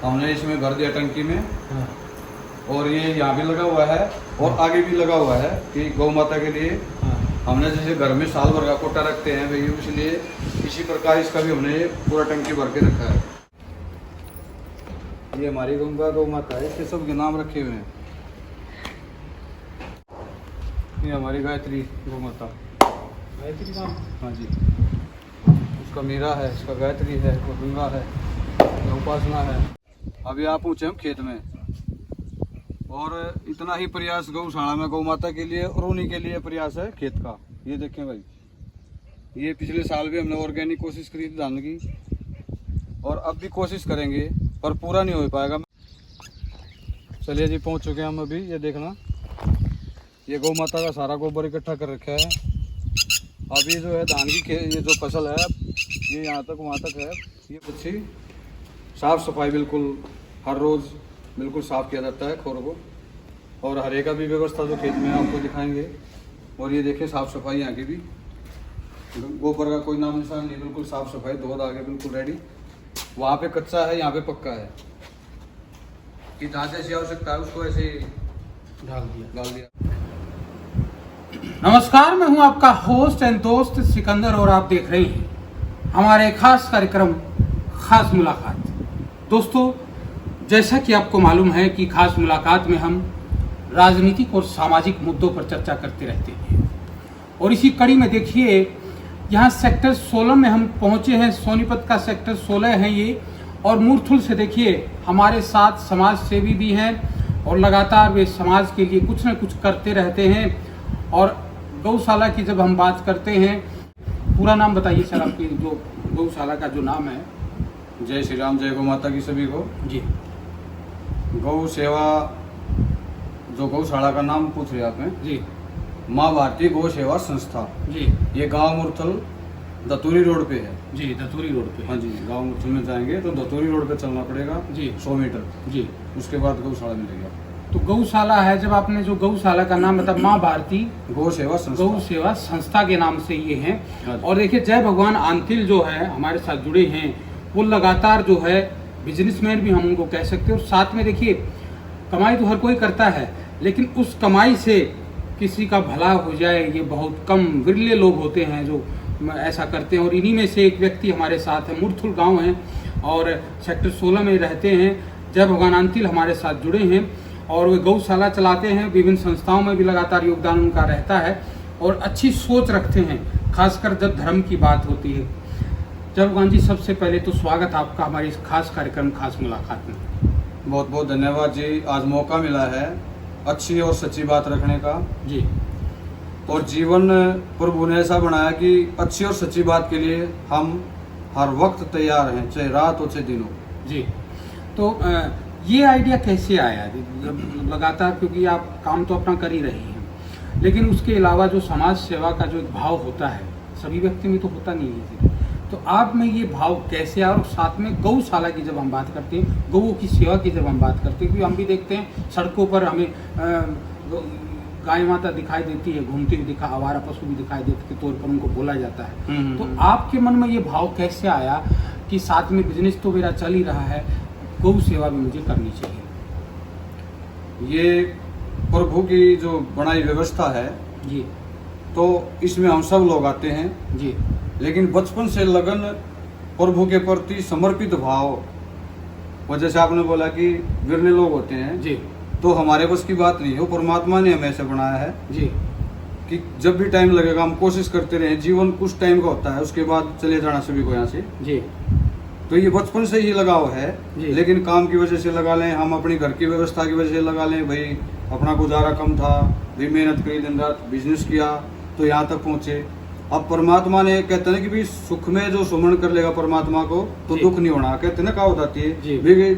हमने इसमें भर दिया टंकी में। हाँ। और ये यहाँ भी लगा हुआ है और आगे भी लगा हुआ है कि गौ माता के लिए। हाँ। हमने जैसे घर में साल भर का कोटा रखते हैं भाई, इसलिए इसी प्रकार इसका भी हमने पूरा टंकी भर के रखा है। ये हमारी गौ माता है, इसके सबके नाम रखे हुए हैं। ये हमारी गायत्री गौ माता। गायत्री नाम? हाँ जी। उसका मीरा है, इसका गायत्री है, वो गंगा है, ये उपासना है। अभी आप पहुँचे हम खेत में और इतना ही प्रयास गौशाला में गौ माता के लिए और उन्हीं के लिए प्रयास है खेत का। ये देखें भाई, ये पिछले साल भी हमने ऑर्गेनिक कोशिश करी थी धान की, और अब भी कोशिश करेंगे पर पूरा नहीं हो पाएगा। चलिए जी, पहुंच चुके हैं हम अभी। ये देखना, ये गौ माता का सारा गोबर इकट्ठा कर रखा है। अभी जो है धान की ये जो फसल है ये यहाँ तक वहाँ तक है। ये अच्छी साफ सफाई बिल्कुल हर रोज़ बिल्कुल साफ किया जाता है खोर को, और हरे का भी व्यवस्था जो खेत में आपको दिखाएंगे। और ये देखें साफ सफाई यहाँ की भी, गोबर का कोई नाम निशान नहीं, बिल्कुल साफ सफाई, दूध आगे बिल्कुल रेडी। वहाँ पे कच्चा है, यहाँ पे पक्का है कि जहाँ जैसी आवश्यकता है उसको ऐसे ही डाल दिया। नमस्कार, मैं हूं आपका होस्ट एंड दोस्त सिकंदर और आप देख रहे हैं हमारे खास कार्यक्रम खास मुलाकात। दोस्तों, जैसा कि आपको मालूम है कि खास मुलाकात में हम राजनीतिक और सामाजिक मुद्दों पर चर्चा करते रहते हैं, और इसी कड़ी में देखिए यहाँ सेक्टर 16 में हम पहुँचे हैं। सोनीपत का सेक्टर 16 है ये, और मूर्थुल से देखिए हमारे साथ समाज सेवी भी हैं और लगातार वे समाज के लिए कुछ न कुछ करते रहते हैं। और गौशाला की जब हम बात करते हैं, पूरा नाम बताइए सर आपकी जो गौशाला का जो नाम है। जय श्री राम, जय गौ माता की सभी को जी। गौ सेवा, जो गौशाला का नाम पूछ रहे आपने जी माँ भारती गौ सेवा संस्था। जी ये गांव मुरथल दतूरी रोड पे है। जी, दतूरी रोड पे। हाँ जी, गांव मुरथल में जाएंगे तो दतूरी रोड पे चलना पड़ेगा जी 100 मीटर। जी। उसके बाद गौशाला मिलेगा। तो गौशाला है, जब आपने जो गौशाला का नाम बताया माँ भारती गौ सेवा संस्था, गौ सेवा संस्था के नाम से ये है। हाँ जी। और देखिए जय भगवान आंतिल जो है हमारे साथ जुड़े हैं, वो लगातार जो है बिजनेसमैन भी हम उनको कह सकते हैं। और साथ में देखिए कमाई तो हर कोई करता है, लेकिन उस कमाई से किसी का भला हो जाए ये बहुत कम विरले लोग होते हैं जो ऐसा करते हैं। और इन्हीं में से एक व्यक्ति हमारे साथ है, मूर्थुल गांव है और सेक्टर 16 में रहते हैं। जय भगवान आंतिल हमारे साथ जुड़े हैं और वे गौशाला चलाते हैं। विभिन्न संस्थाओं में भी लगातार योगदान उनका रहता है और अच्छी सोच रखते हैं, खासकर जब धर्म की बात होती है। जय भगवान जी, सबसे पहले तो स्वागत आपका हमारे इस खास कार्यक्रम खास मुलाकात में। बहुत बहुत धन्यवाद जी। आज मौका मिला है अच्छी और सच्ची बात रखने का जी। और जीवन प्रभु ने ऐसा बनाया कि अच्छी और सच्ची बात के लिए हम हर वक्त तैयार हैं, चाहे रात हो चाहे दिन हो। जी। तो ये आइडिया कैसे आया? लगातार, क्योंकि आप काम तो अपना कर ही रहे हैं, लेकिन उसके अलावा जो समाज सेवा का जो एक भाव होता है सभी व्यक्ति में तो होता नहीं है, तो आप में ये भाव कैसे आया? और साथ में गौशाला की जब हम बात करते हैं, गौओं की सेवा की जब हम बात करते हैं, क्योंकि हम भी देखते हैं सड़कों पर हमें गाय माता दिखाई देती है, घूमती हुई आवारा पशु भी दिखाई देते के तौर पर उनको बोला जाता है। तो आपके मन में ये भाव कैसे आया कि साथ में बिजनेस तो मेरा चल ही रहा है, गौ सेवा भी मुझे करनी चाहिए? ये प्रभु की जो बनाई व्यवस्था है जी। तो इसमें हम सब लोग आते हैं जी। लेकिन बचपन से लगन प्रभु के प्रति समर्पित भाव, और जैसे आपने बोला कि विरले लोग होते हैं जी। तो हमारे बस की बात नहीं है, वो परमात्मा ने हमें ऐसे बनाया है जी। कि जब भी टाइम लगेगा हम कोशिश करते रहे। जीवन कुछ टाइम का होता है, उसके बाद चले जाना सभी को यहाँ से। जी। तो ये बचपन से ही लगाव है, लेकिन काम की वजह से लगा लें, हम अपनी घर की व्यवस्था की वजह से लगा लें, भाई अपना गुजारा कम था, भाई मेहनत करी, दिन रात बिजनेस किया तो यहाँ तक पहुँचे। अब परमात्मा ने कहते हैं कि भाई सुख में जो सुमरण कर लेगा परमात्मा को तो दुख नहीं होना। कहते हैं ना, कहावत आती है भाई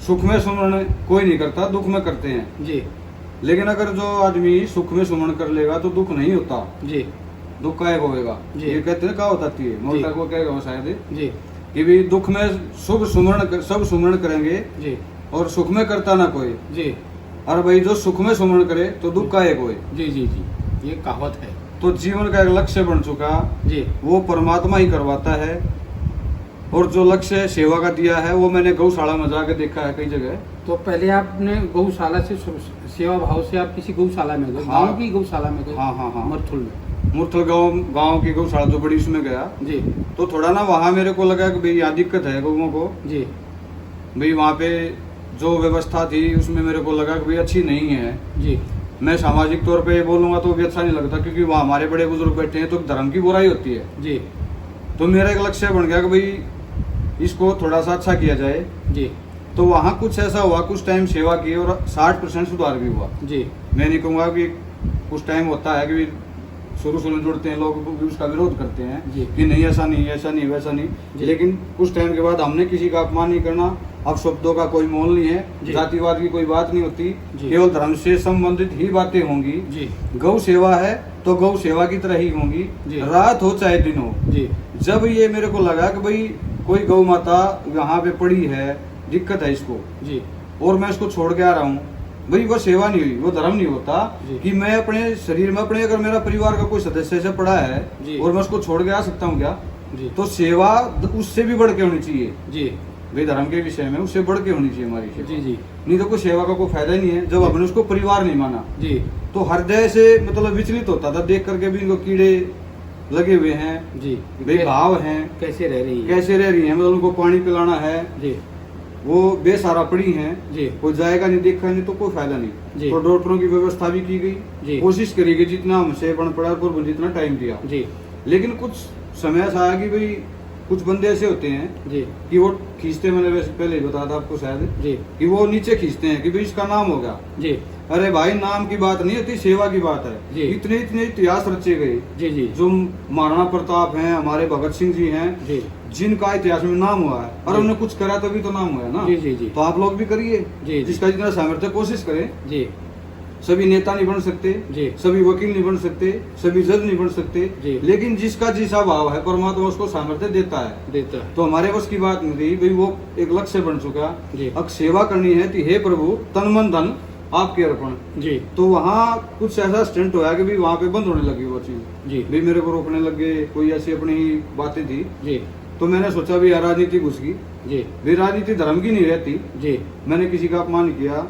सुख में सुमरण कोई नहीं करता, दुख में करते हैं जी। लेकिन अगर जो आदमी सुख में सुमरण कर लेगा तो दुख नहीं होता जी। दुख का एक होगा। ये कहते हैं कहावत आती है, मोटा को कहेगा शायद जी कि भी दुख में शुभ सुमरण सब सुमरण करेंगे जी, और सुख में करता ना कोई जी। और भाई जो सुख में सुमरण करे तो दुख का एक होए। जी जी जी, ये कहावत है। तो जीवन का एक लक्ष्य बन चुका जी, वो परमात्मा ही करवाता है। और जो लक्ष्य सेवा का दिया है वो मैंने गौशाला में जाके देखा है कई जगह। तो पहले आपने गौशाला से सेवा भाव से आप किसी गौशाला में गए? हाँ। गाँव की गौशाला में गए? हाँ। मरथुल में? मुरथल गांव की गौशाला जो बड़ी, उसमें गया। जी तो थोड़ा ना वहाँ मेरे को लगा कि भाई यहाँ दिक्कत है गौओं को। जी भाई वहाँ पे जो व्यवस्था थी उसमें मेरे को लगा कि भाई अच्छी नहीं है। जी मैं सामाजिक तौर पे बोलूंगा तो भी अच्छा नहीं लगता, क्योंकि वहाँ हमारे बड़े बुजुर्ग बैठे हैं तो धर्म की बुराई होती है। जी तो मेरा एक लक्ष्य बन गया कि भाई इसको थोड़ा सा अच्छा किया जाए। जी तो वहाँ कुछ ऐसा हुआ, कुछ टाइम सेवा की और 60% सुधार भी हुआ। जी मैं नहीं कहूँगा कि कुछ टाइम होता है कि शुरू में जुड़ते हैं लोग भी उसका विरोध करते हैं जी। कि नहीं ऐसा नहीं, ऐसा नहीं, वैसा नहीं, जी। लेकिन कुछ टाइम के बाद हमने किसी का अपमान नहीं करना। अब शब्दों का कोई मोल नहीं है, जी। जातिवाद की कोई बात नहीं होती, जी। केवल धर्म से संबंधित ही बातें होंगी। जी गौ सेवा है तो गौ सेवा की तरह ही होंगी, जी। रात हो चाहे दिन हो। जी जब ये मेरे को लगा कि भाई कोई गौ माता यहाँ पे पड़ी है, दिक्कत है इसको, जी और मैं इसको छोड़ के आ रहा हूँ, भाई वो सेवा नहीं हुई, वो धर्म नहीं होता जी। कि मैं अपने शरीर में अपने, अगर मेरा परिवार का कोई सदस्य से पड़ा है जी। और मैं उसको छोड़ के आ सकता हूँ क्या? जी तो सेवा उससे भी बढ़ के होनी चाहिए जी भाई, धर्म के विषय में उससे बढ़ के होनी चाहिए हमारी सेवा। जी जी नहीं तो कोई सेवा का कोई फायदा ही नहीं है जब हमने उसको परिवार नहीं माना। जी तो हृदय से मतलब विचलित होता था देख करके भी इनको कीड़े लगे हुए हैं, जी बेभाव हैं, कैसे रह रही है? कैसे रह रही है, मतलब उनको पानी पिलाना है, जी वो बेसहारा पड़ी हैं, जी कोई जाएगा नहीं, देखा नहीं तो कोई फायदा जी। नहीं। तो डॉक्टरों की व्यवस्था भी की जी। गई, कोशिश करी गई जितना हमसे बन पड़ा और जितना टाइम दिया। जी लेकिन कुछ समय ऐसा आया कि भाई कुछ बंदे ऐसे होते हैं जी कि वो खींचते, मैंने वैसे पहले ही बताया था आपको शायद, जी कि वो नीचे खींचते हैं कि भाई इसका नाम होगा। जी अरे भाई नाम की बात नहीं होती, सेवा की बात जी। है। इतने इतने इतिहास रचे गए, जी जी जो महाराणा प्रताप हैं, हमारे भगत सिंह जी हैं, जी जिनका इतिहास में नाम हुआ है, और जी। उन्होंने कुछ करा तभी तो नाम हुआ है ना। जी जी जी तो आप लोग भी करिए, जी। जिसका जितना सामर्थ्य कोशिश करें। जी सभी नेता नहीं बन सकते, जी सभी वकील नहीं बन सकते, सभी जज नहीं बन सकते, जी। लेकिन जिसका जिसा भाव है परमात्मा उसको सामर्थ्य देता है। देता है। तो हमारे बस की बात नहीं रही भाई, वो एक लक्ष्य बन चुका। जी अब सेवा करनी है तो हे प्रभु तन मन धन आपके अर्पण। जी तो वहाँ कुछ ऐसा स्टंट हुआ कि भाई वहाँ पे बंद होने लगी वो चीज, जी भाई मेरे को रोकने लग गए, कोई ऐसी अपनी ही बातें थी। जी तो मैंने सोचा भी यार राजनीति घुस गई, जी भी राजनीति धर्म की नहीं रहती। जी मैंने किसी का अपमान नहीं किया,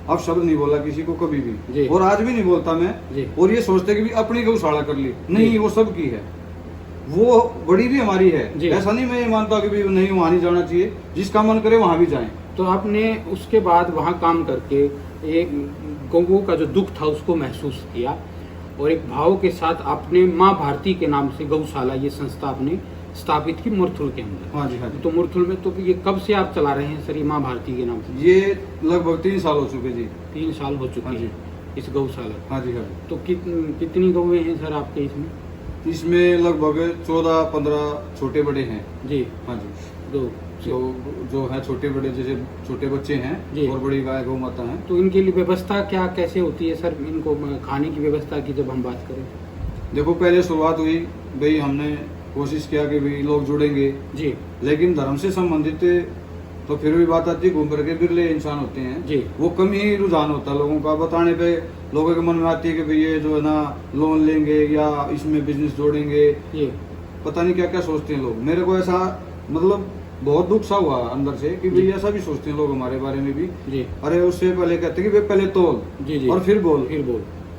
अब शब्द नहीं बोला किसी को कभी जी। भी, और आज भी नहीं बोलता मैं। जी और ये सोचते कि भी अपनी गौशाला कर ली, नहीं वो सबकी है, वो बड़ी भी हमारी है। जी। ऐसा नहीं मैं ये मानता कि भी नहीं वहाँ नहीं जाना चाहिए, जिसका मन करे वहाँ भी जाएं। तो आपने उसके बाद वहाँ काम करके एक गौओं का जो दुख था उसको महसूस किया, और एक भाव के साथ आपने माँ भारती के नाम से गौशाला ये संस्था आपने स्थापित की मुरथुल के अंदर। हाँ जी, हाँ जी। तो मुरथुल में तो ये कब से आप चला रहे हैं सर ये माँ भारती के नाम से? ये लगभग 3 साल हो चुके जी। 3 साल हो चुके हाँ जी। हैं इस गौशाला। हाँ जी, हाँ जी। तो कितनी गौएं हैं सर आपके इसमें? इसमें लगभग 14-15 छोटे बड़े हैं। जी हाँ जी। दो। जो है छोटे बड़े, जैसे छोटे बच्चे जी। हैं और बड़ी गाय गौ माता हैं। तो इनके लिए व्यवस्था क्या कैसे होती है सर, इनको खाने की व्यवस्था की जब हम बात करें? देखो पहले शुरुआत हुई भाई, हमने कोशिश किया कि भाई लोग जुड़ेंगे, जी लेकिन धर्म से संबंधित तो फिर भी बात आती है, घूम फिर के बिरले इंसान होते हैं जी वो कम ही रुझान होता है लोगों का। बताने पे लोगों के मन में आती है कि भाई ये जो है ना लोन लेंगे या इसमें बिजनेस जोड़ेंगे, जी पता नहीं क्या क्या सोचते हैं लोग। मेरे को ऐसा मतलब बहुत दुख सा हुआ अंदर से कि भाई जी। ऐसा भी सोचते हैं लोग हमारे बारे में भी। जी अरे उससे पहले कहते हैं कि भाई पहले तोल जी जी और फिर बोल,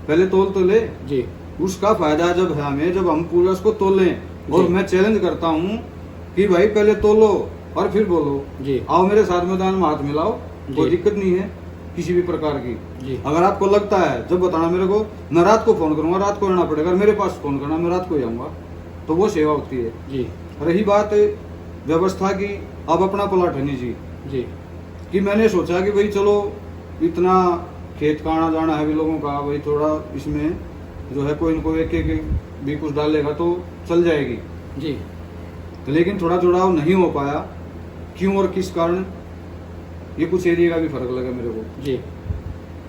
पहले तोल तो ले। जी उसका फायदा जब है हमें, जब हम पूरा उसको तोलें। और जी। मैं चैलेंज करता हूँ कि भाई पहले तोलो और फिर बोलो। जी आओ मेरे साथ मैदान में हाथ मिलाओ, कोई जी। दिक्कत नहीं है किसी भी प्रकार की। जी अगर आपको लगता है जब बताना मेरे को, मैं रात को फोन करूंगा, रात को आना पड़ेगा, मेरे पास फोन करना, मैं रात को ही आऊंगा, तो वो सेवा होती है। जी रही बात व्यवस्था की, अब अपना प्लाट है जी जी कि मैंने सोचा कि भाई चलो इतना खेत का आना जाना है भी लोगों का, भाई थोड़ा इसमें जो है कोई इनको एक भी कुछ डालेगा तो चल जाएगी। जी लेकिन थोड़ा जुड़ाव नहीं हो पाया, क्यों और किस कारण, ये कुछ एरिया का भी फर्क लगा मेरे को जी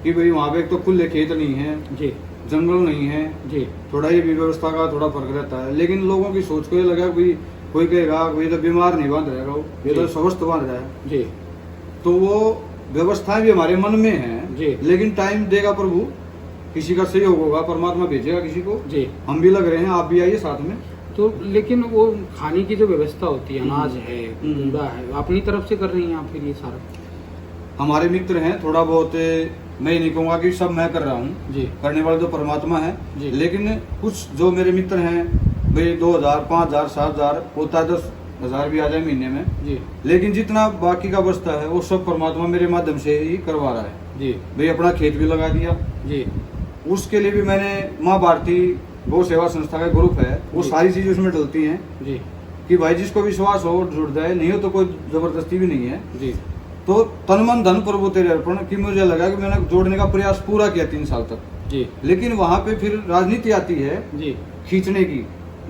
कि भाई वहाँ पे एक तो खुले खेत नहीं है, जी जंगल नहीं है, जी थोड़ा ये भी व्यवस्था का थोड़ा फर्क रहता है। लेकिन लोगों की सोच को ये लगा भाई, कोई कहेगा भाई तो बीमार नहीं बांध रहेगा, ये तो जी। स्वस्थ बांध रहा है। जी तो वो व्यवस्थाएं भी हमारे मन में हैं, जी। लेकिन टाइम देगा प्रभु, किसी का सहयोग होगा, परमात्मा भेजेगा किसी को। जी हम भी लग रहे हैं, आप भी आइए साथ में। तो लेकिन वो खाने की जो व्यवस्था होती है, अनाज है, कूड़ा है, अपनी तरफ से कर रही हैं आप फिर ये सारा? हमारे मित्र हैं, थोड़ा बहुत मैं नहीं कहूँगा कि सब मैं कर रहा हूँ जी करने वाले तो परमात्मा जी। है, लेकिन कुछ जो मेरे मित्र हैं भाई 2000 5000 7000 होता है 10,000 भी आ जाए महीने में, जी लेकिन जितना बाकी का बचता है वो सब परमात्मा मेरे माध्यम से ही करवा रहा है। जी भाई अपना खेत भी लगा दिया, जी उसके लिए भी मैंने माँ भारती गौ सेवा संस्था का ग्रुप है, वो जी। सारी चीजें उसमें डलती हैं जी कि भाई जिसको विश्वास हो जुड़ जाए, नहीं हो तो कोई जबरदस्ती भी नहीं है। जी तो तन मन धन प्रभु तेरे अर्पण की मुझे लगा कि मैंने जोड़ने का प्रयास पूरा किया 3 साल तक, जी लेकिन वहां पे फिर राजनीति आती है जी खींचने की,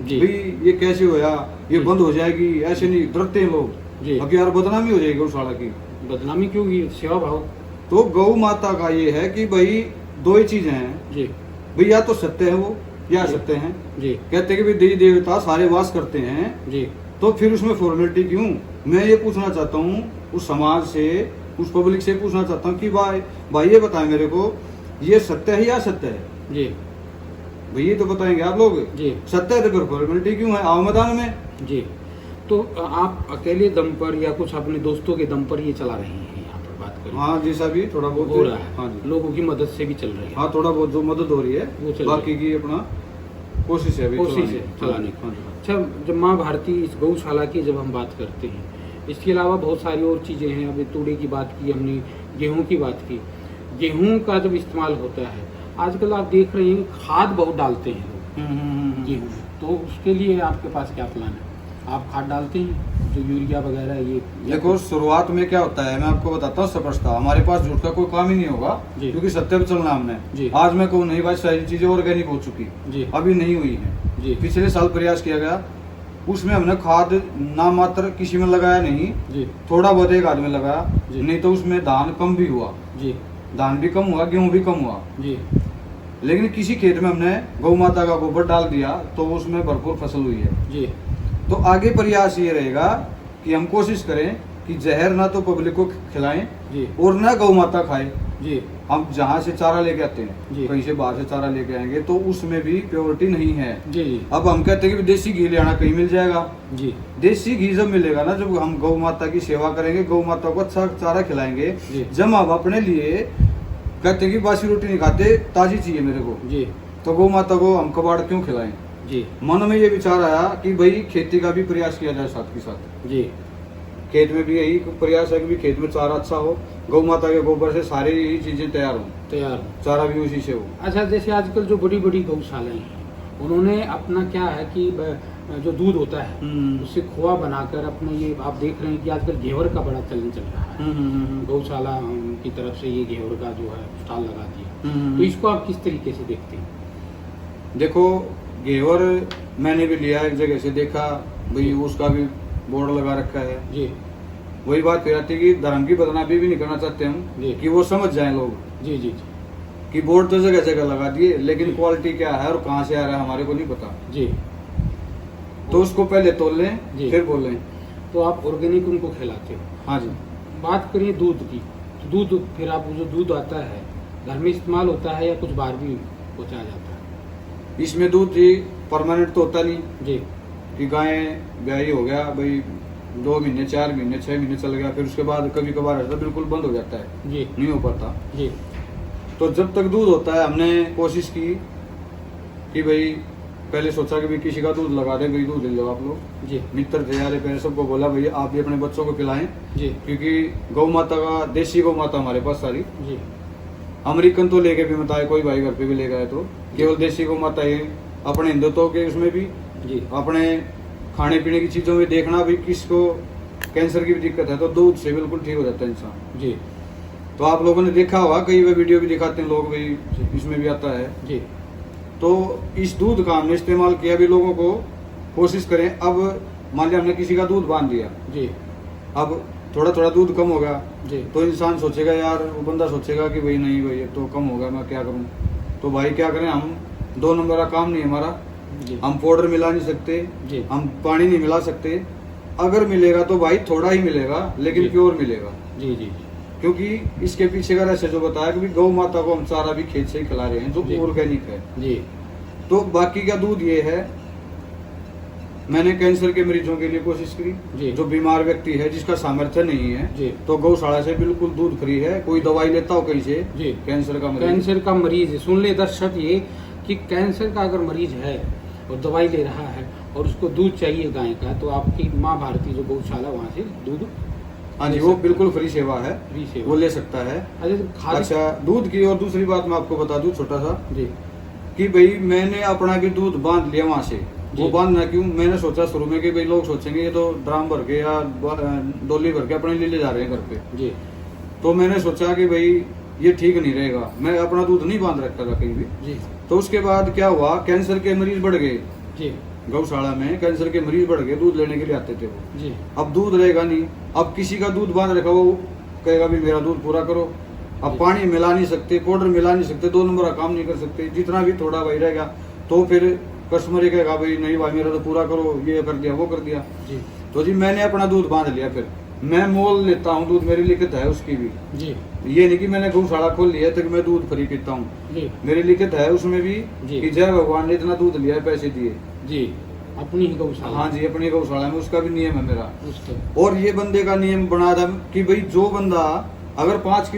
जी भाई ये कैसे होया, ये जी। बंद हो जाएगी, ऐसे नहीं डरते हैं लोग, जी। अब यार बदनामी हो जाएगी गौशाला की। बदनामी क्यों की? सेवा भाव। तो गौ माता का ये है कि भाई दो ही चीजें हैं, जी भाई या तो सत्य है वो या जी। सत्य है। जी कहते हैं कि भाई देवी देवता सारे वास करते हैं, जी तो फिर उसमें फॉर्मेलिटी क्यों। मैं ये पूछना चाहता हूँ उस समाज से, उस पब्लिक से पूछना चाहता हूँ कि भाई ये बताएं मेरे को, ये सत्य है या सत्य है? जी भाई ये तो बताएंगे आप लोग। जी सत्य है तो फिर फॉर्मेलिटी क्यों है, आओ मैदान में। जी। तो आप अकेले दम पर या कुछ अपने दोस्तों के दम पर ये चला रहे हैं यहाँ पर बात करें? हाँ जैसा भी थोड़ा बहुत हो रहा है, हाँ जी, लोगों की मदद से भी चल रही है। हाँ थोड़ा बहुत जो मदद हो रही है वो चल बाकी की अपना कोशिश है अभी कोशिश है चलाने की। हाँ जी। अच्छा, जब माँ भारती इस गौशाला की जब हम बात करते हैं, इसके अलावा बहुत सारी और चीज़ें हैं। अभी तूड़े की बात की हमने, गेहूं की बात की। गेहूं का जब इस्तेमाल होता है, आजकल आप देख रहे हैं खाद बहुत डालते हैं लोग गेहूं में, तो उसके लिए आपके पास क्या प्लान है? आप खाद डालते हैं जो यूरिया वगैरह ये? देखो शुरुआत में क्या होता है, मैं आपको बताता हूँ स्पष्टता, हमारे पास झूठ का कोई काम ही नहीं होगा जी। क्योंकि सत्य पे चलना जी। हमने। आज मैं कहूँ नहीं भाई सारी चीजें ऑर्गेनिक हो चुकी, जी अभी नहीं हुई है। जी पिछले साल प्रयास किया गया, उसमें हमने खाद नाम मात्र किसी में लगाया नहीं, जी थोड़ा बहुत एक आदमी लगाया, जी। नहीं तो उसमें धान कम भी हुआ, जी धान भी कम हुआ, गेहूं भी कम हुआ। जी लेकिन किसी खेत में हमने गौ माता का गोबर डाल दिया तो उसमें भरपूर फसल हुई है। जी तो आगे प्रयास ये रहेगा कि हम कोशिश करें कि जहर ना तो पब्लिक को खिलाएं जी और ना गौ माता खाए। जी हम जहाँ से चारा लेके आते जी। हैं, कहीं से बाहर से चारा लेके आएंगे तो उसमें भी प्योरिटी नहीं है। जी जी अब हम कहते हैं कि देसी घी ले आना, कहीं मिल जाएगा। जी देसी घी जब मिलेगा ना, जब हम गौ माता की सेवा करेंगे, गौ माता को अच्छा चारा खिलाएंगे, जी। जब हम अपने लिए कहते हैं कि बासी रोटी नहीं खाते, ताजी चाहिए मेरे को, जी तो गौ माता को हम कबाड़ क्यों खिलाएं। जी मन में ये विचार आया कि भाई खेती का भी प्रयास किया जाए साथ के साथ। जी खेत में भी यही प्रयास है कि भी खेत में चारा अच्छा हो, गौ माता के गोबर से सारी यही चीजें तैयार हो, तैयार। चारा भी उसी से हो। अच्छा, जैसे आजकल जो बड़ी बड़ी गौशालाएं हैं, उन्होंने अपना क्या है कि जो दूध होता है उससे खोआ बनाकर अपने, ये आप देख रहे हैं कि आजकल घेवर का बड़ा चलन चल रहा है। गौशाला की तरफ से ये घेवर का जो है स्टॉल लगा दिया, तो इसको आप किस तरीके से देखते हैं? देखो घेवर मैंने भी लिया, एक जगह से देखा भाई, उसका भी बोर्ड लगा रखा है। जी वही बात फिर आती है कि धर्म की बदनामी भी नहीं करना चाहते हम, जी। कि वो समझ जाए लोग जी जी जी कि बोर्ड तो जगह जगह लगा दिए, लेकिन जी। क्वालिटी क्या है और कहाँ से आ रहा है हमारे को नहीं पता। जी। तो उसको पहले तोल लें जी। फिर बोलें। तो आप ऑर्गेनिक उनको खिलाते हो। हाँ जी। बात करिए दूध की, तो दूध फिर आप जो दूध आता है घर में इस्तेमाल होता है या कुछ बाहर भी पहुँचाया जाता है? इसमें दूध जी परमानेंट तो होता नहीं जी कि गाय ब्याही हो गया भाई 2 महीने 4 महीने 6 महीने चल गया, फिर उसके बाद कभी कभार ऐसा बिल्कुल बंद हो जाता है, जी नहीं हो पाता। जी तो जब तक दूध होता है हमने कोशिश की कि भाई पहले सोचा कि भाई किसी का दूध लगा दे, भाई दूध ले लो आप लोग। जी मित्र थे यार, पहले सबको बोला भाई आप भी अपने बच्चों को पिलाएं, जी क्योंकि गौ माता का, देसी गौ माता हमारे पास सारी, जी अमेरिकन तो लेके भी मत आए, कोई भाई घर पे भी ले गए, तो केवल देसी गौ माता है। अपने हिंदुत्व के उसमें भी, जी अपने खाने पीने की चीजों में देखना भी, किसको कैंसर की भी दिक्कत है तो दूध से बिल्कुल ठीक हो जाता है इंसान। जी तो आप लोगों ने देखा होगा, कई वे वीडियो भी दिखाते हैं लोग भाई, इसमें भी आता है। जी तो इस दूध का हमने इस्तेमाल किया भी, लोगों को कोशिश करें। अब मान लिया हमने किसी का दूध बांध दिया, जी अब थोड़ा थोड़ा दूध कम हो गया, जी तो इंसान सोचेगा यार, वो बंदा सोचेगा कि भाई नहीं भाई ये तो कम हो गया, मैं क्या करूं। तो भाई क्या करें, हम 2 नंबर का काम नहीं हमारा, जी हम पाउडर मिला नहीं सकते, जी हम पानी नहीं मिला सकते। अगर मिलेगा तो भाई थोड़ा ही मिलेगा, लेकिन जी। प्योर मिलेगा, जी जी जी क्योंकि इसके पीछे का रहस्य जो बताया कि गौ माता को हम चारा भी खेत से ही खिला रहे हैं, जो जी। ऑर्गेनिक है। जी तो बाकी का दूध ये है मैंने कैंसर के मरीजों के लिए कोशिश जी। की। जो बीमार व्यक्ति है, जिसका सामर्थ्य नहीं जी। है, तो गौशाला से बिल्कुल दूध फ्री है। कोई दवाई लेता हो कहीं से, जी। कैंसर का मरीज, कैंसर का मरीज, सुन ले दर्शक ये कि कैंसर का अगर मरीज है और दवाई ले रहा है और उसको दूध चाहिए गाय का, तो आपकी माँ भारती जो गौशाला वहाँ से दूध, हाँ जी, वो बिल्कुल फ्री सेवा है, फ्री सेवा वो ले सकता है। अच्छा, दूध की और दूसरी बात मैं आपको बता दूं छोटा सा, जी कि भाई मैंने अपना भी दूध बांध लिया वहां से। जी। वो बांधना क्यों, मैंने सोचा शुरू में कि भाई लोग सोचेंगे ये तो ड्राम भर के या डोली भर के अपने लिए ले जा रहे हैं घर पे। जी तो मैंने सोचा कि भाई ये ठीक नहीं रहेगा, मैं अपना दूध नहीं बांध रखता था कहीं भी। जी तो उसके बाद क्या हुआ, कैंसर के मरीज बढ़ गए जी गौशाला में, कैंसर के मरीज बढ़ गए, दूध लेने के लिए आते थे वो। जी अब दूध रहेगा नहीं, अब किसी का दूध बांध रखा वो कहेगा भी मेरा दूध पूरा करो। अब जी। पानी मिला नहीं सकते, पाउडर मिला नहीं सकते, 2 नंबर का काम नहीं कर सकते, जितना भी थोड़ा भाई रहेगा तो फिर कस्टमर ही कहेगा भाई नहीं भाई मेरा तो पूरा करो, ये कर दिया वो कर दिया। जी तो जी मैंने अपना दूध बांध लिया। फिर मैं मोल लेता हूँ दूध, मेरी लिखित है उसकी भी। जी ये नहीं कि मैंने गौशाला खोल लिया तक मैं दूध फ्री पीता हूँ, जी मेरी लिखित है उसमें भी जी। कि जय भगवान ने इतना दूध लिया है, पैसे दिए। जी अपनी ही गौशाला। हाँ जी, अपनी गौशाला में, उसका भी नियम है मेरा। उसका और ये बंदे का नियम बना था कि भाई जो बंदा अगर 5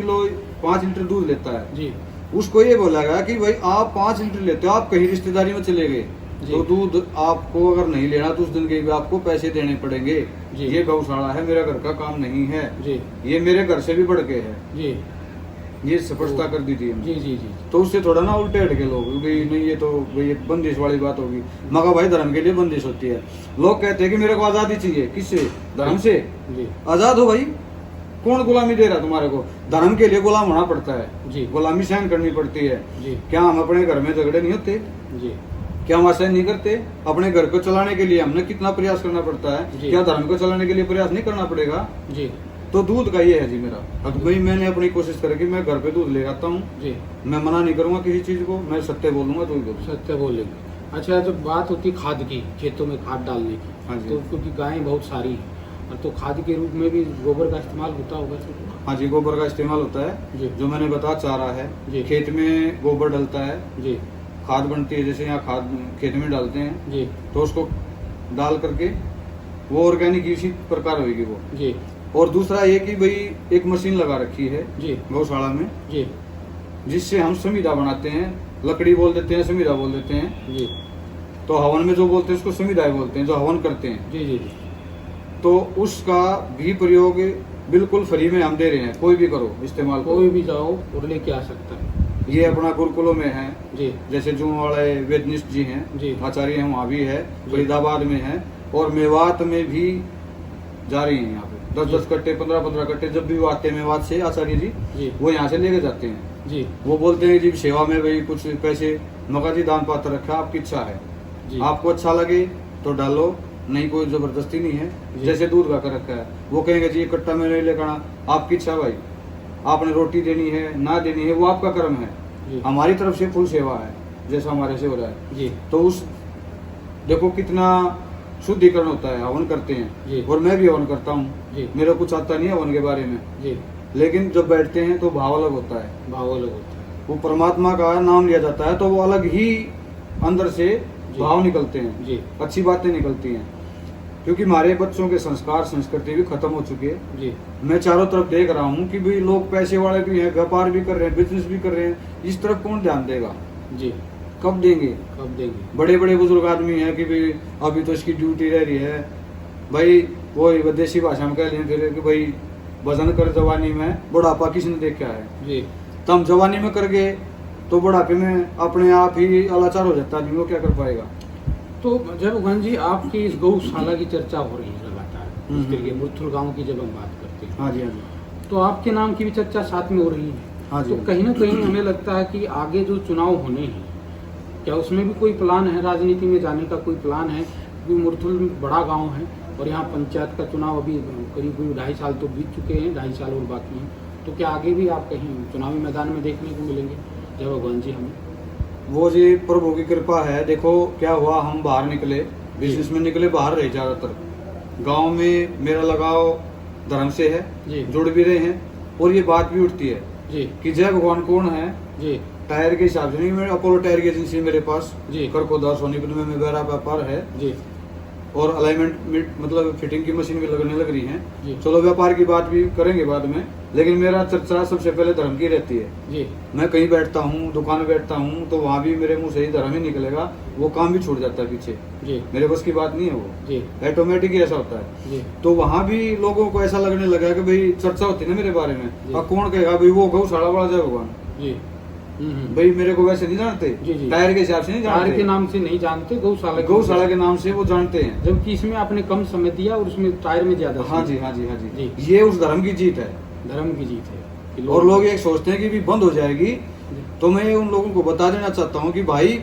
लीटर दूध लेता है, जी उसको ये बोला गया कि भाई आप 5 लीटर लेते हो, आप कहीं रिश्तेदारी में चले गए जी। तो दूध आपको अगर नहीं लेना तो उस दिन के भी आपको पैसे देने पड़ेंगे। जी। ये गौशाला है, मेरा घर का काम नहीं है, जी ये मेरे घर से भी बढ़ के है। जी ये स्पष्टता कर दी थी हमने। जी जी जी तो उससे थोड़ा ना उल्टे हट के लोग भाई नहीं ये तो भाई ये बंदिश वाली बात होगी। मगर भाई धर्म के लिए बंदिश होती है। लोग कहते हैं कि मेरे को आजादी चाहिए, किससे? धर्म से। जी आजाद हो भाई, कौन गुलामी दे रहा तुम्हारे को? धर्म के लिए गुलाम होना पड़ता है, जी गुलामी सहन करनी पड़ती है। जी क्या हम अपने घर में झगड़े नहीं होते? जी क्या हम सहन नहीं करते? अपने घर को चलाने के लिए हमने कितना प्रयास करना पड़ता है, जी। क्या धर्म को चलाने के लिए प्रयास नहीं करना पड़ेगा? जी तो दूध का ये है जी मेरा। अब भाई मैंने अपनी कोशिश करी कि मैं घर पे दूध ले आता हूँ, जी मैं मना नहीं करूंगा किसी चीज को, मैं सत्य बोलूंगा तो ही बोलूंगा। सत्य बोलेंगे। अच्छा, जब बात होती खाद की, खेतों में खाद डालने हाँ की, जी। तो क्योंकि गायें बहुत सारी हैं, और तो खाद के रूप में भी गोबर का इस्तेमाल होता होगा। हाँ जी, गोबर का इस्तेमाल होता है। जी जो मैंने बताया चारा है, जी। खेत में गोबर डलता है, जी खाद बनती है। जैसे यहाँ खाद खेत में डालते हैं जी तो उसको डाल करके वो ऑर्गेनिक इसी प्रकार होगी वो। जी और दूसरा ये कि भाई एक मशीन लगा रखी है जी गौशाला में, जी जिससे हम समीधा बनाते हैं। लकड़ी बोल देते हैं, समीधा बोल देते हैं। जी तो हवन में जो बोलते हैं उसको समीधा बोलते हैं, जो हवन करते हैं। जी जी जी तो उसका भी प्रयोग बिल्कुल फ्री में हम दे रहे हैं, कोई भी करो इस्तेमाल कोई करो। भी जाओ और लेके आ सकता है। ये अपना गुरुकुलों में है, जी जैसे जो वाले वेदनिष्ठ जी हैं, जी। आचार्य हैं, वहाँ भी है, जी। फरीदाबाद में है, और मेवात में भी जा रही हैं। यहाँ पे 10-10 कट्टे, 15-15 कट्टे जब भी वो आते हैं मेवात से आचार्य जी, जी वो यहाँ से लेके जाते हैं। जी वो बोलते हैं जी सेवा में भाई कुछ पैसे मगर जी दान पात्र रखा, आपकी इच्छा है, जी आपको अच्छा लगे तो डालो, नहीं कोई जबरदस्ती नहीं है। जी। जैसे दूध का कर रखा है, वो कहेंगे जी ये कट्टा में नहीं लेकर आना, आपकी इच्छा भाई, आपने रोटी देनी है ना देनी है वो आपका कर्म है। जी हमारी तरफ से फुल सेवा है जैसा हमारे से हो रहा है। जी तो उस देखो कितना शुद्धिकरण होता है, हवन करते जी। हैं, और मैं भी हवन करता हूँ। जी मेरा कुछ आता नहीं है हवन के बारे में, जी लेकिन जब बैठते हैं तो भाव अलग होता है। भाव अलग होता है। वो परमात्मा का नाम लिया जाता है तो वो अलग ही अंदर से जी। भाव निकलते हैं, जी अच्छी बातें निकलती हैं। क्योंकि हमारे बच्चों के संस्कार संस्कृति भी खत्म हो चुकी है। जी मैं चारों तरफ देख रहा हूँ कि भाई लोग पैसे वाले भी हैं, व्यापार भी कर रहे हैं, बिजनेस भी कर रहे हैं, इस तरफ कौन ध्यान देगा? जी कब देंगे? कब देंगे? बड़े बड़े बुजुर्ग आदमी हैं कि भाई अभी तो इसकी ड्यूटी रह रही है, भाई वो विदेशी भाषा में कह लें फिर कि भाई वजन कर जवानी में, बुढ़ापा किसने देखा है? जी तो हम जवानी में कर गए तो बुढ़ापे में अपने आप ही अलाचार हो जाता है आदमी, वो क्या कर पाएगा? तो जब भगवान जी आपकी इस गौशाला की चर्चा हो रही है लगातार, हम्म। इसके लिए मुरथुल गांव की जब हम बात करते हैं, हाँ जी, हाँ जी, तो आपके नाम की भी चर्चा साथ में हो रही है। हाँ जी। तो कहीं ना कहीं हमें लगता है कि आगे जो चुनाव होने हैं, क्या उसमें भी कोई प्लान है, राजनीति में जाने का कोई प्लान है? क्योंकि मुरथुल बड़ा गांव है और यहाँ पंचायत का चुनाव अभी करीब 2.5 साल तो बीत चुके हैं, 2.5 साल और बाकी हैं। तो क्या आगे भी आप कहीं चुनावी मैदान में देखने को मिलेंगे जय भगवान जी हमें? वो जी प्रभु की कृपा है। देखो क्या हुआ, हम बाहर निकले, बिजनेस में निकले, बाहर रहे ज्यादातर। गांव में मेरा लगाव धर्म से है, जी जुड़ भी रहे हैं, और ये बात भी उठती है जी कि जय भगवान कौन है। जी टायर के हिसाब से नहीं, मेरे अपोलो टायर की एजेंसी मेरे पास जी करकोदा सोनीपत में मेरा व्यापार है। जी और अलाइनमेंट मतलब फिटिंग की मशीन भी लगने लग रही जी। है। चलो व्यापार की बात भी करेंगे बाद में, लेकिन मेरा चर्चा सबसे पहले धर्म की रहती है। जी मैं कहीं बैठता हूँ, दुकान में बैठता हूँ, तो वहाँ भी मेरे मुंह से ही धर्म ही निकलेगा, वो काम भी छूट जाता है पीछे। जी मेरे बस की बात नहीं है वो, जी ऑटोमेटिक ही ऐसा होता है। जी तो वहाँ भी लोगों को ऐसा लगने लगा कि भाई चर्चा होती है ना मेरे बारे में, जी। अब कौन कहेगा भाई वो गौशाला वाला जय भगवान, जी भाई मेरे को वैसे नहीं जानते, जी, जी। टायर के हिसाब से नहीं कार के जानते, नाम से नहीं जानते, गौशाला के नाम से वो जानते हैं। जबकि इसमें आपने कम समय दिया और उसमें टायर में ज्यादा हाँ समय जी, हाँ जी, हाँ जी, जी। ये उस धर्म की जीत है। धर्म की जीत है कि और लोग ये सोचते हैं कि भी बंद हो जाएगी, तो मैं उन लोगों को बता देना चाहता हूँ कि भाई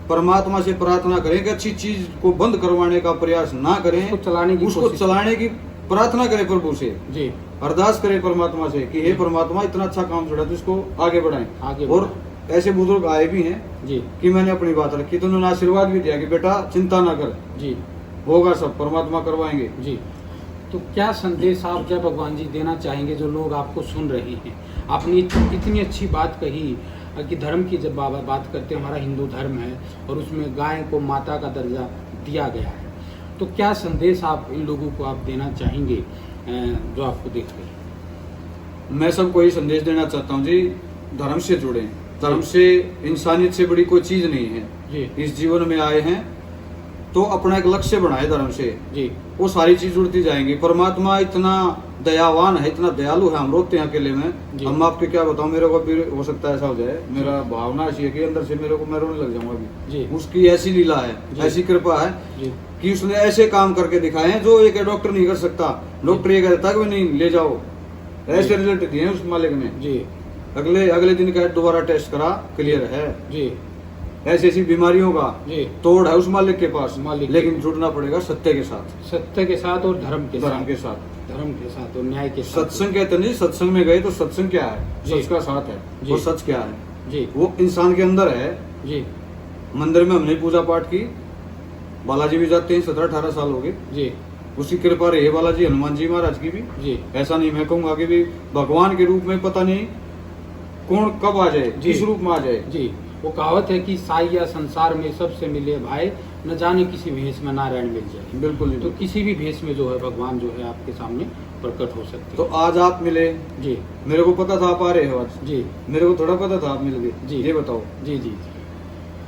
परमात्मा से प्रार्थना करें कि अच्छी चीज को बंद करवाने का प्रयास ना करें, उसको चलाने की उसको कोशिश चलाने की प्रार्थना करें प्रभु से, जी अरदास करें परमात्मा से कि हे परमात्मा इतना अच्छा काम छोड़ा तो इसको आगे बढ़ाएं। आगे और ऐसे बुजुर्ग आए भी हैं जी कि मैंने अपनी बात रखी तो उन्होंने आशीर्वाद भी दिया कि बेटा चिंता ना कर, जी होगा सब, परमात्मा करवाएंगे। जी। तो क्या संदेश आप जय भगवान जी देना चाहेंगे जो लोग आपको सुन रहे हैं? आपने इतनी अच्छी बात कही कि धर्म की जब बात करते हैं, हमारा हिंदू धर्म है और उसमें गाय को माता का दर्जा दिया गया है, तो क्या संदेश आप इन लोगों को आप देना चाहेंगे जो आपको देख रहे हैं? मैं सबको यही संदेश देना चाहता हूँ जी, धर्म से जुड़े, धर्म से, इंसानियत से बड़ी कोई चीज नहीं है। जी इस जीवन में आए हैं तो अपना एक लक्ष्य बनाए धर्म से, जी वो सारी चीज जुड़ती जाएंगी। परमात्मा इतना दयावान है, इतना दयालु है, हम रोते हैं अकेले में, जी। हम आपके क्या बताऊं, मेरे को भी हो सकता है ऐसा हो जाए, मेरा भावना ऐसी है कि अंदर से मेरे को मैं रोने लग जाऊंगा अभी। जी उसकी ऐसी लीला है, जी। ऐसी कृपा है जी कि उसने ऐसे काम करके दिखाए हैं जो एक डॉक्टर नहीं कर सकता। डॉक्टर ये कहता है कि नहीं ले जाओ, ऐसे रिजल्ट दिए हैं उस मालिक ने, जी अगले दिन का दोबारा टेस्ट करा, क्लियर है। जी ऐसी ऐसी बीमारियों का जी तोड़ है उस मालिक के पास, मालिक लेकिन जुड़ना पड़ेगा सत्य के साथ, सत्य के साथ और धर्म के धर्म साथ, के साथ। धर्म के साथ और न्याय के साथ। सत्संग कहते नहीं, सत्संग में गए तो सत्संग क्या है, जी। सच का साथ है, जी। वो सच क्या है, जी वो इंसान के अंदर है। जी मंदिर में हमने पूजा पाठ की, बालाजी भी जाते हैं, 17-18 साल हो गए, जी उसकी कृपा रही है बालाजी हनुमान जी महाराज की भी। जी ऐसा नहीं मैं कहूंगा कि भी भगवान के रूप में पता नहीं कौन कब आ जाए, जी। किस रूप में आ जाए। जी। वो कहावत है कि साइया संसार में सबसे मिले भाई, न जाने किसी भेष में नारायण मिल जाए। बिल्कुल तो किसी भी भेष में जो है भगवान जो है आपके सामने प्रकट हो सकते तो हैं। आज आप मिले, जी मेरे को पता था आप आ रहे हो आज, जी मेरे को थोड़ा पता था आप मिल जी। गए, ये बताओ। जी जी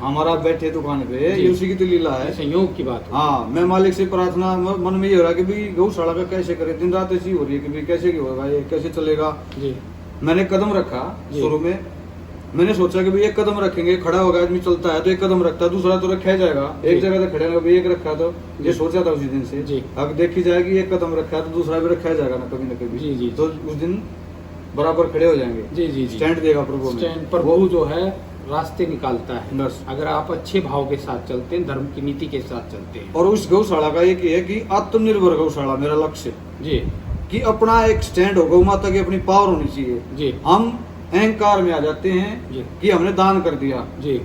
हमारा आप बैठे दुकान पे, जी। ये उसी की तो लीला ये है। संयोग की बात है। हाँ, मैं मालिक से प्रार्थना मन में ये हो रहा है कि भाई गौशाला का कैसे करे, दिन रात ऐसी हो रही है कि भाई कैसे होगा, ये कैसे चलेगा। जी मैंने कदम रखा जी। शुरू में, मैंने सोचा कि भाई एक कदम रखेंगे, खड़ा होगा आदमी, चलता है तो एक कदम रखता है, दूसरा तो रखा ही जाएगा, जी। एक जगह तो खड़े ना, भाई एक रखा तो जी। ये सोचा था उसी दिन से। जी। अब देखी जाएगी एक कदम रखा है तो दूसरा भी रखा ही जाएगा ना कभी ना कभी। जी, जी। तो उस दिन बराबर खड़े हो जाएंगे। जी जी जी। स्टैंड देगा प्रभु में। स्टैंड पर वो जो है रास्ते निकालता है, बस। अगर आप अच्छे भाव के साथ चलते हैं, धर्म की नीति के साथ चलते हैं। और उस गौशाला का एक ही है कि आत्मनिर्भर गौशाला मेरा लक्ष्य, जी कि अपना एक स्टैंड हो, गौ माता की अपनी पावर होनी चाहिए। जी हम अहंकार में आ जाते हैं जी कि हमने दान कर दिया, जी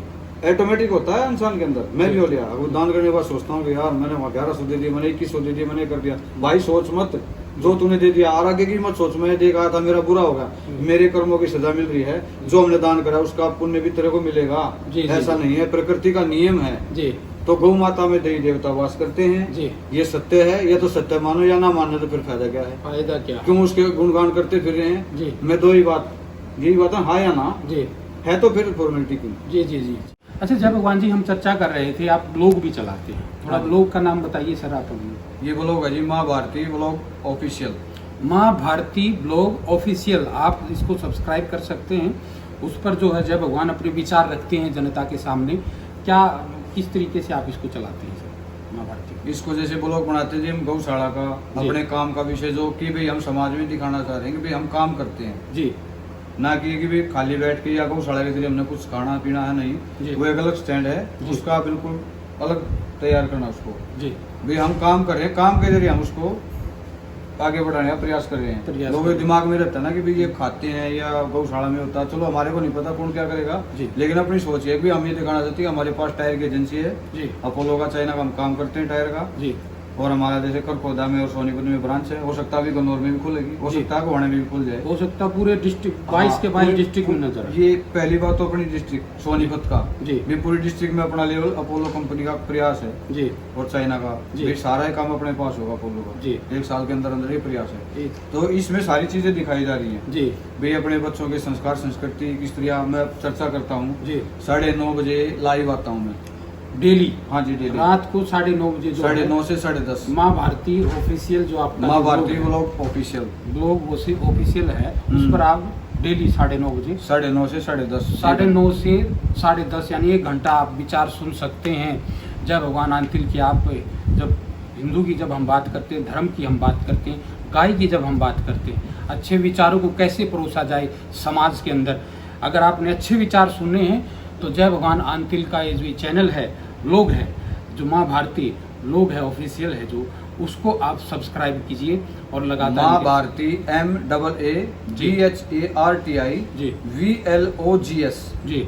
ऑटोमेटिक होता है इंसान के अंदर। मैं जी। भी हो लिया, वो दान करने के बाद सोचता हूँ कि यार मैंने वहाँ 1100 दे दिया, मैंने 2100 दे दिया, मैंने कर दिया। भाई सोच मत, जो तूने दे दिया और आगे की मत सोच, मैंने देखा था मेरा बुरा होगा, मेरे कर्मों की सजा मिल रही है, जो हमने दान करा उसका पुण्य भी तेरे को मिलेगा। जी, जी, ऐसा जी। नहीं है, प्रकृति का नियम है। जी तो गौ माता में देवी देवता वास करते हैं, जी। ये सत्य है। या तो सत्य मानो या ना मानो, तो फिर फायदा क्या है, फायदा क्या है? क्यों उसके गुणगान करते फिर रहे हैं। जी मैं दो ही बात, यही बात है, हाँ या ना जी है, तो फिर फॉर्मेलिटी क्यों। जी जी जी। अच्छा जय भगवान जी, हम चर्चा कर रहे थे, आप ब्लॉग भी चलाते हैं, थोड़ा हाँ। ब्लॉग का नाम बताइए सर आप हमें। ये ब्लॉग है जी माँ भारती ब्लॉग ऑफिशियल। माँ भारती ब्लॉग ऑफिशियल, आप इसको सब्सक्राइब कर सकते हैं। उस पर जो है जय भगवान अपने विचार रखते हैं जनता के सामने। क्या किस तरीके से आप इसको चलाते हैं सर माँ भारती? इसको जैसे ब्लॉग बनाते हैं जी हम गौशाला का, जी। अपने काम का विषय जो कि भाई हम समाज में दिखाना चाह रहे हैं कि भाई हम काम करते हैं, जी ना कि भाई खाली बैठ के या गौशाला के जरिए हमने कुछ खाना पीना है, जी। नहीं। वो एक अलग स्टैंड है, जी। उसका बिल्कुल अलग तैयार करना उसको। जी भाई हम काम कर रहे हैं, काम के जरिए हम उसको आगे बढ़ाने का प्रयास कर रहे हैं। प्रयास लोगों कर के रहे दिमाग में रहता है ना कि भाई ये खाते हैं या गौशाला में होता है, चलो हमारे को नहीं पता कौन क्या करेगा, जी। लेकिन अपनी सोच है कि हम ये दिखाना चाहते हैं हमारे पास टायर की एजेंसी है, जी अपोलो का, चाइना का हम काम करते हैं टायर का। जी और हमारा जैसे करकोदा में और सोनीपत में ब्रांच है, हो सकता है अभी गन्नौर में भी खुलेगी, हो जी। सकता है गोवाड़े में भी खुल जाए। हो सकता पूरे डिस्ट्रिक्ट 22 के 22 डिस्ट्रिक्ट में नजर आए। ये पहली बात तो अपनी डिस्ट्रिक्ट सोनीपत का जी। भी पूरी डिस्ट्रिक्ट में अपना लेवल अपोलो कंपनी का प्रयास है जी और चाइना का जी। भी सारा ही काम अपने पास होगा अपोलो का जी। 1 साल के अंदर अंदर ही प्रयास है। जी तो इसमें सारी चीजें दिखाई जा रही हैं जी भाई, अपने बच्चों के संस्कार संस्कृति किस तरह मैं चर्चा करता हूँ। जी 9:30 बजे लाइव आता हूँ मैं। डेली हाँ जी, डेली रात को 9:30 बजे जो है, 9:30 से 10:30 माँ भारती ऑफिशियल जो आपका माँ भारती ब्लॉग ऑफिशियल ब्लॉग वो सिर्फ ऑफिशियल है, उस पर आप डेली 9:30 बजे 9:30 से 10:30 9:30 से 10:30 यानी 1 घंटा आप विचार सुन सकते हैं। जय भगवान आंतिल की आप जब हिंदू की जब हम बात करते हैं, धर्म की हम बात करते हैं, गाय की जब हम बात करते हैं, अच्छे विचारों को कैसे परोसा जाए समाज के अंदर, अगर आपने अच्छे विचार सुनने हैं तो जय भगवान आंतिल का ये जो चैनल है, लोग है जो माँ भारती लोग है ऑफिशियल है जो, उसको आप सब्सक्राइब कीजिए और लगातार माँ भारती MAAGHARTI जी VLOGS। जी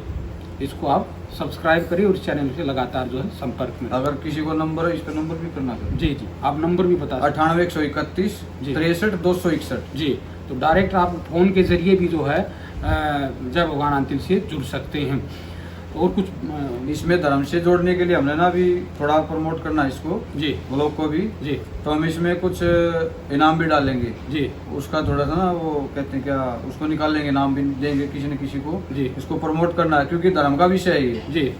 इसको आप सब्सक्राइब करिए और इस चैनल से लगातार जो है संपर्क में। अगर किसी को नंबर है, इस पे नंबर भी करना है। जी जी आप नंबर भी बता सकते 98 131 जी। 63 261। जी तो डायरेक्ट आप फोन के जरिए भी जो है जय भगवान आंतिल से जुड़ सकते हैं। और कुछ इसमें धर्म से जोड़ने के लिए हमने ना अभी थोड़ा प्रमोट करना है इसको, जी ब्लॉग को भी, जी तो हम इसमें कुछ इनाम भी डालेंगे। जी उसका थोड़ा सा ना वो कहते हैं क्या, उसको निकाल लेंगे, इनाम भी देंगे किसी न किसी को। जी इसको प्रमोट करना है क्योंकि धर्म का विषय है ये। जी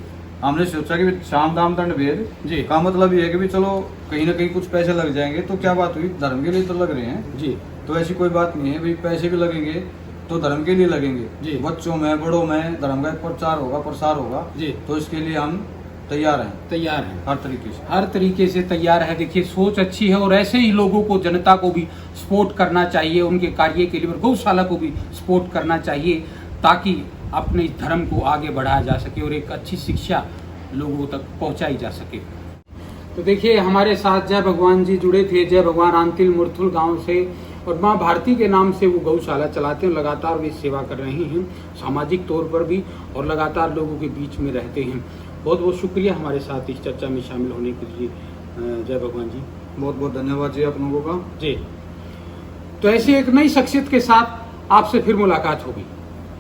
हमने सोचा कि शाम दाम दंड भेद जी का मतलब ये है कि भी चलो कहीं ना कहीं कुछ पैसे लग जाएंगे तो क्या बात हुई, धर्म के लिए तो लग रहे हैं। जी तो ऐसी कोई बात नहीं है भाई, पैसे भी लगेंगे तो धर्म के लिए लगेंगे। जी। बच्चों में बड़ों में धर्म का प्रचार होगा, प्रसार होगा। जी तो इसके लिए हम तैयार हैं तैयार हैं, हर तरीके से। हर तरीके से तैयार है। देखिए सोच अच्छी है और ऐसे ही लोगों को, जनता को भी सपोर्ट करना चाहिए, उनके कार्य के लिए, और गौशाला को भी सपोर्ट करना चाहिए ताकि अपने धर्म को आगे बढ़ाया जा सके और एक अच्छी शिक्षा लोगों तक पहुंचाई जा सके। तो देखिए हमारे साथ जय भगवान जी जुड़े थे, जय भगवान आंतिल मुरथुल गांव से, और माँ भारती के नाम से वो गौशाला चलाते हैं, लगातार वे सेवा कर रहे हैं सामाजिक तौर पर भी और लगातार लोगों के बीच में रहते हैं। बहुत बहुत शुक्रिया हमारे साथ इस चर्चा में शामिल होने के लिए जय भगवान जी। बहुत बहुत धन्यवाद जी आप लोगों का। जी तो ऐसे एक नई शख्सियत के साथ आपसे फिर मुलाकात होगी,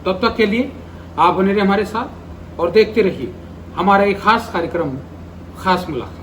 तब तक के लिए आप बने रहे हमारे साथ और देखते रहिए हमारा एक खास कार्यक्रम, खास मुलाकात।